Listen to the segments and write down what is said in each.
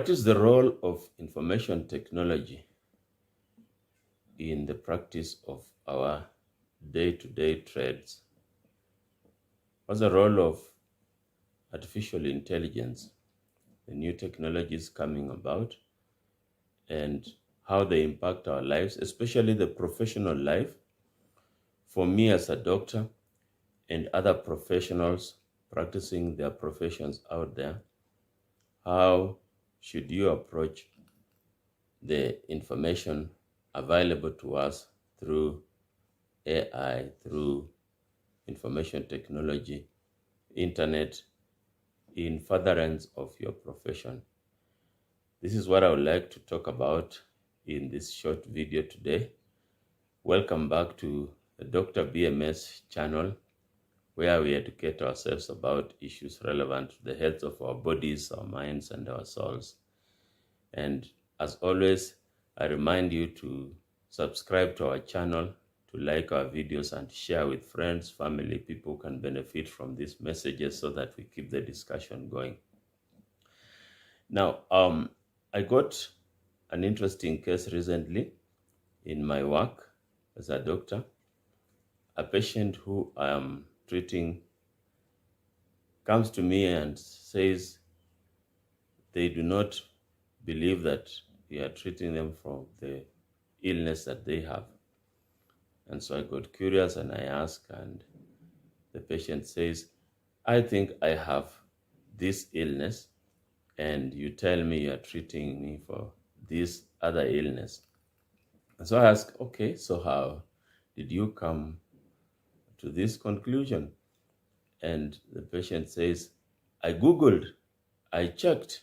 What is the role of information technology in the practice of our day-to-day trades? What's the role of artificial intelligence, the new technologies coming about, and how they impact our lives, especially the professional life? For me as a doctor and other professionals practicing their professions out there, how should you approach the information available to us through AI, through information technology, internet, in furtherance of your profession? This is what I would like to talk about in this short video today. Welcome back to the Dr BMS channel, where we educate ourselves about issues relevant to the health of our bodies, our minds, and our souls. And as always, I remind you to subscribe to our channel, to like our videos, and share with friends, family, people who can benefit from these messages so that we keep the discussion going. Now, I got an interesting case recently in my work as a doctor. A patient who I am treating comes to me and says they do not believe that we are treating them for the illness that they have. And so I got curious and I asked, and the patient says, I think I have this illness, and you tell me you are treating me for this other illness. And so I asked, okay, so how did you come to this conclusion? And the patient says, I Googled, I checked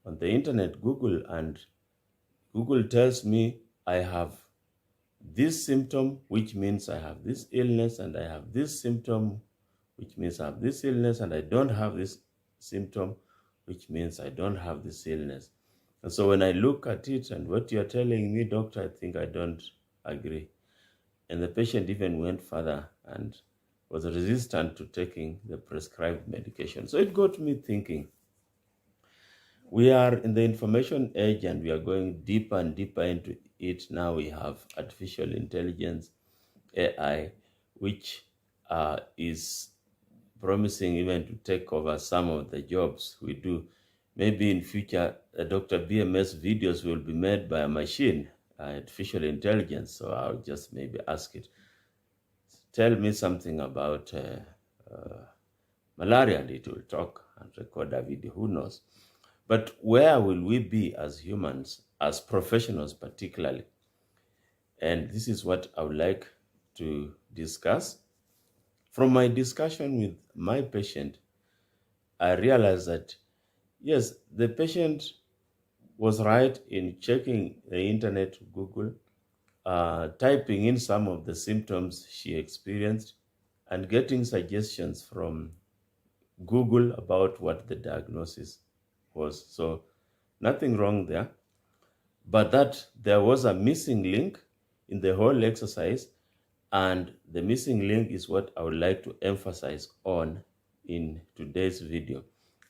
on the internet, Google, and Google tells me I have this symptom, which means I have this illness, and I have this symptom, which means I have this illness, and I don't have this symptom, which means I don't have this illness. And so when I look at it and what you're telling me, doctor, I think I don't agree. And the patient even went further and was resistant to taking the prescribed medication. So it got me thinking. We are in the information age and we are going deeper and deeper into it. Now we have artificial intelligence, AI, which is promising even to take over some of the jobs we do. Maybe in future, Dr. BMS videos will be made by a machine, artificial intelligence. So I'll just maybe ask it, tell me something about malaria, and it will talk and record a video, who knows. But where will we be as humans, as professionals particularly? And this is what I would like to discuss. From my discussion with my patient, I realized that, yes, the patient was right in checking the internet, Google, typing in some of the symptoms she experienced, and getting suggestions from Google about what the diagnosis was. So nothing wrong there, but that there was a missing link in the whole exercise, and the missing link is what I would like to emphasize on in today's video.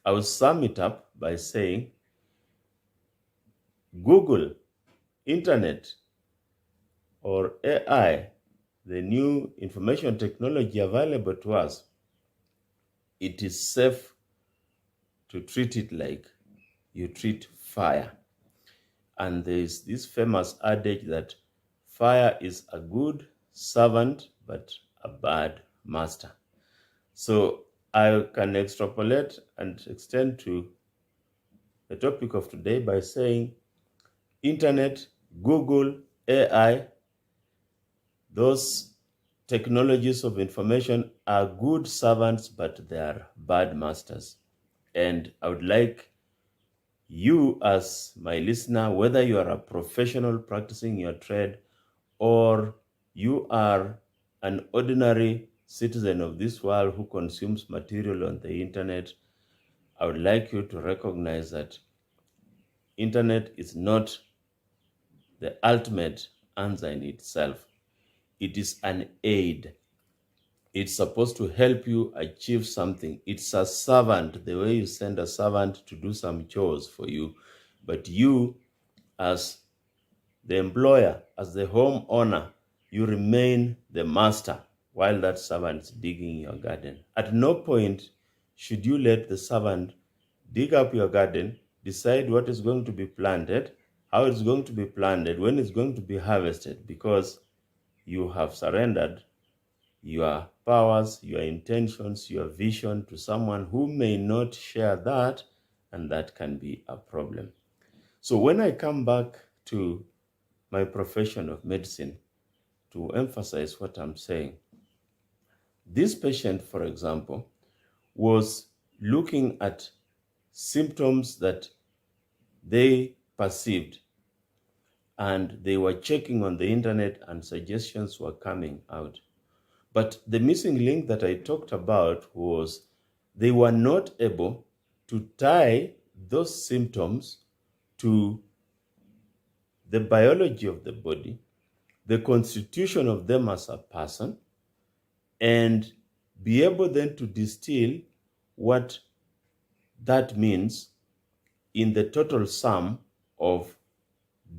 I will sum it up by saying Google, internet, or AI, the new information technology available to us, it is safe to treat it like you treat fire. And there is this famous adage that fire is a good servant but a bad master. So I can extrapolate and extend to the topic of today by saying internet, Google, AI, those technologies of information are good servants, but they are bad masters. And I would like you as my listener, whether you are a professional practicing your trade or you are an ordinary citizen of this world who consumes material on the internet, I would like you to recognize that internet is not the ultimate answer in itself. It is an aid. It's supposed to help you achieve something. It's a servant, the way you send a servant to do some chores for you. But you, as the employer, as the homeowner, you remain the master while that servant is digging your garden. At no point should you let the servant dig up your garden, decide what is going to be planted, how it's going to be planted, when it's going to be harvested, because you have surrendered your powers, your intentions, your vision to someone who may not share that, and that can be a problem. So when I come back to my profession of medicine, to emphasize what I'm saying, this patient, for example, was looking at symptoms that they perceived, and they were checking on the internet and suggestions were coming out. But the missing link that I talked about was they were not able to tie those symptoms to the biology of the body, the constitution of them as a person, and be able then to distill what that means in the total sum of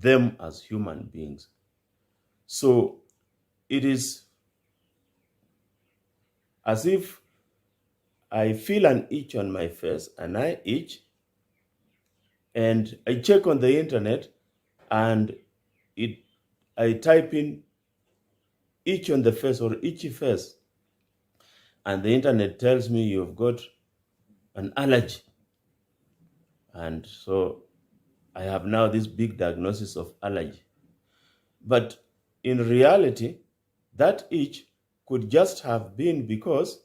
them as human beings. So it is as if I feel an itch on my face and I itch, and I check on the internet and I type in itch on the face or itchy face, and the internet tells me you've got an allergy. And so I have now this big diagnosis of allergy. But in reality, that itch could just have been because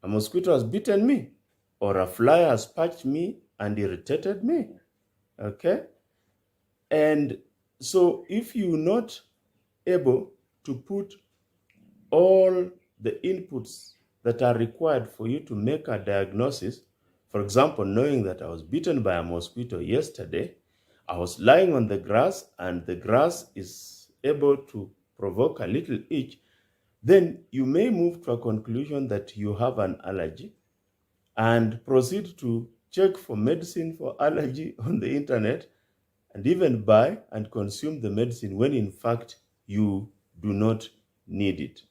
a mosquito has bitten me, or a fly has patched me and irritated me. Okay? And so if you're not able to put all the inputs that are required for you to make a diagnosis, for example, knowing that I was bitten by a mosquito yesterday, I was lying on the grass and the grass is able to provoke a little itch, then you may move to a conclusion that you have an allergy and proceed to check for medicine for allergy on the internet and even buy and consume the medicine when in fact you do not need it.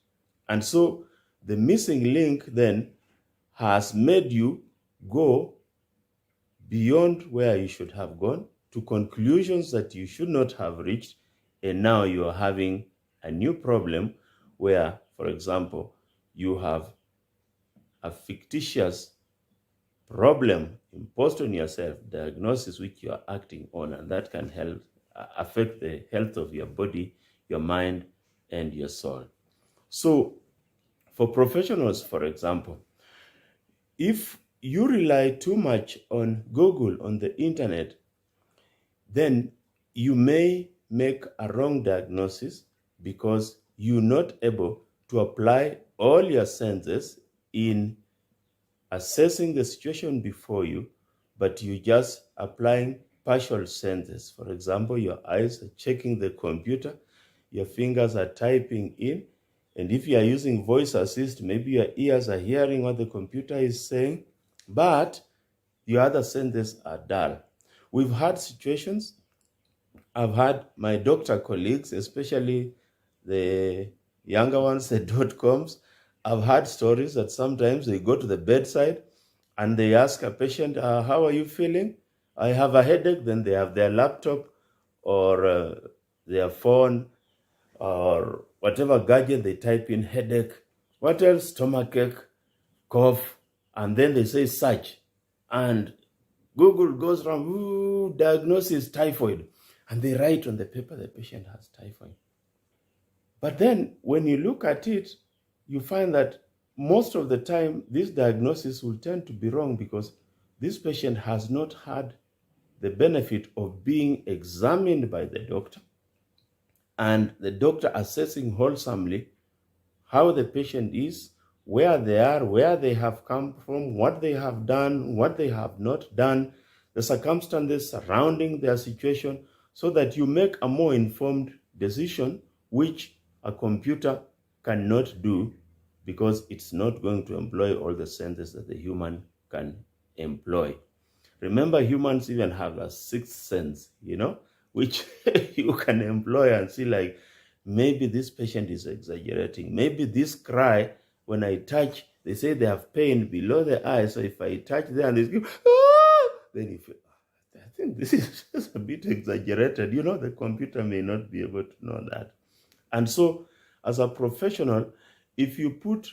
And so the missing link then has made you go beyond where you should have gone to conclusions that you should not have reached, and now you are having a new problem where, for example, you have a fictitious problem imposed on yourself, diagnosis which you are acting on, and that can help affect the health of your body, your mind, and your soul. So for professionals, for example, if you rely too much on Google, on the internet, then you may make a wrong diagnosis because you're not able to apply all your senses in assessing the situation before you, but you just applying partial senses. For example, your eyes are checking the computer, your fingers are typing in, and if you are using voice assist, maybe your ears are hearing what the computer is saying, but your other senses are dull. We've had situations, I've had my doctor colleagues, especially the younger ones, the .coms, I've had stories that sometimes they go to the bedside and they ask a patient, how are you feeling? I have a headache. Then they have their laptop or their phone or whatever gadget, they type in headache. What else? Stomachache, cough, and then they say search. And Google goes around, ooh, diagnosis typhoid. And they write on the paper the patient has typhoid. But then when you look at it, you find that most of the time, this diagnosis will tend to be wrong because this patient has not had the benefit of being examined by the doctor and the doctor assessing wholesomely how the patient is, where they are, where they have come from, what they have done, what they have not done, the circumstances surrounding their situation, so that you make a more informed decision, which a computer cannot do because it's not going to employ all the senses that the human can employ. Remember, humans even have a sixth sense, which you can employ and see, like, maybe this patient is exaggerating. Maybe this cry, when I touch, they say they have pain below the eye. So if I touch there and they scream, ah! Then you feel, I think this is just a bit exaggerated. The computer may not be able to know that. And so, as a professional, if you put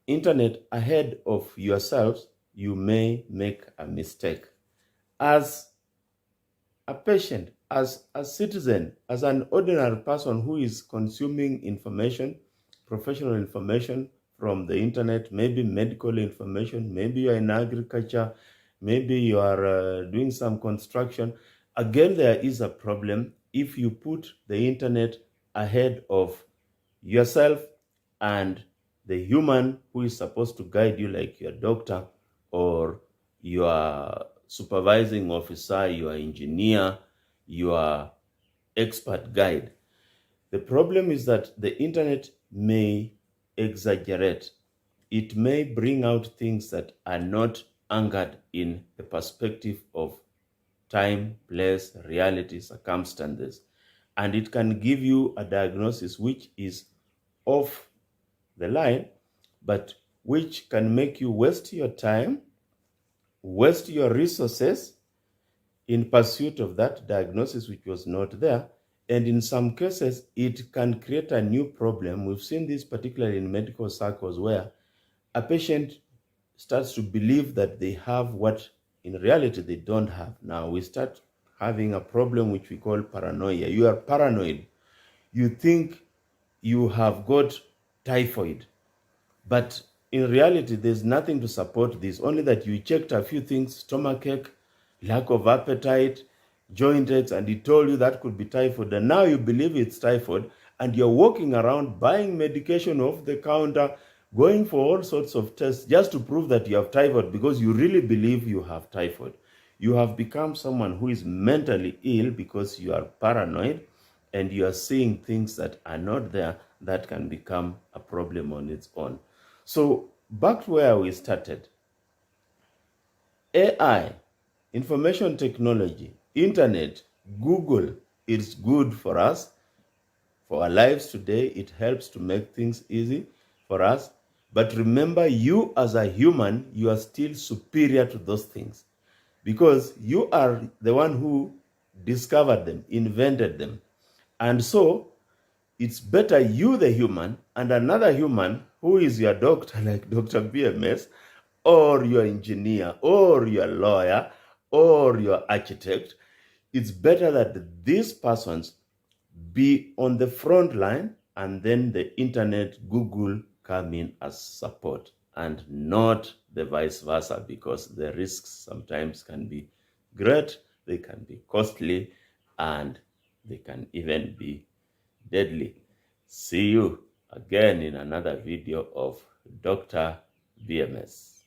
internet ahead of yourselves, you may make a mistake. As a patient, as a citizen, as an ordinary person who is consuming information, professional information from the internet, maybe medical information, maybe you are in agriculture, maybe you are doing some construction. Again, there is a problem if you put the internet ahead of yourself and the human who is supposed to guide you, like your doctor or your supervising officer, your engineer, your expert guide. The problem is that the internet may exaggerate. It may bring out things that are not anchored in the perspective of time, place, reality, circumstances. And it can give you a diagnosis which is off the line, but which can make you waste your time, waste your resources in pursuit of that diagnosis which was not there. And in some cases, it can create a new problem. We've seen this particularly in medical circles where a patient starts to believe that they have what in reality they don't have. Now we start having a problem which we call paranoia. You are paranoid. You think you have got typhoid, but in reality, there's nothing to support this, only that you checked a few things, stomachache, lack of appetite, joint aches, and he told you that could be typhoid. And now you believe it's typhoid, and you're walking around buying medication off the counter, going for all sorts of tests just to prove that you have typhoid because you really believe you have typhoid. You have become someone who is mentally ill because you are paranoid and you are seeing things that are not there that can become a problem on its own. So back to where we started. AI, information technology, internet, Google, it's good for us, for our lives today. It helps to make things easy for us. But remember, you as a human, you are still superior to those things because you are the one who discovered them, invented them. And so it's better you, the human, and another human who is your doctor, like Dr. BMS, or your engineer, or your lawyer, or your architect. It's better that these persons be on the front line and then the internet, Google come in as support and not the vice versa, because the risks sometimes can be great, they can be costly, and they can even be deadly. See you again in another video of Dr. BMS.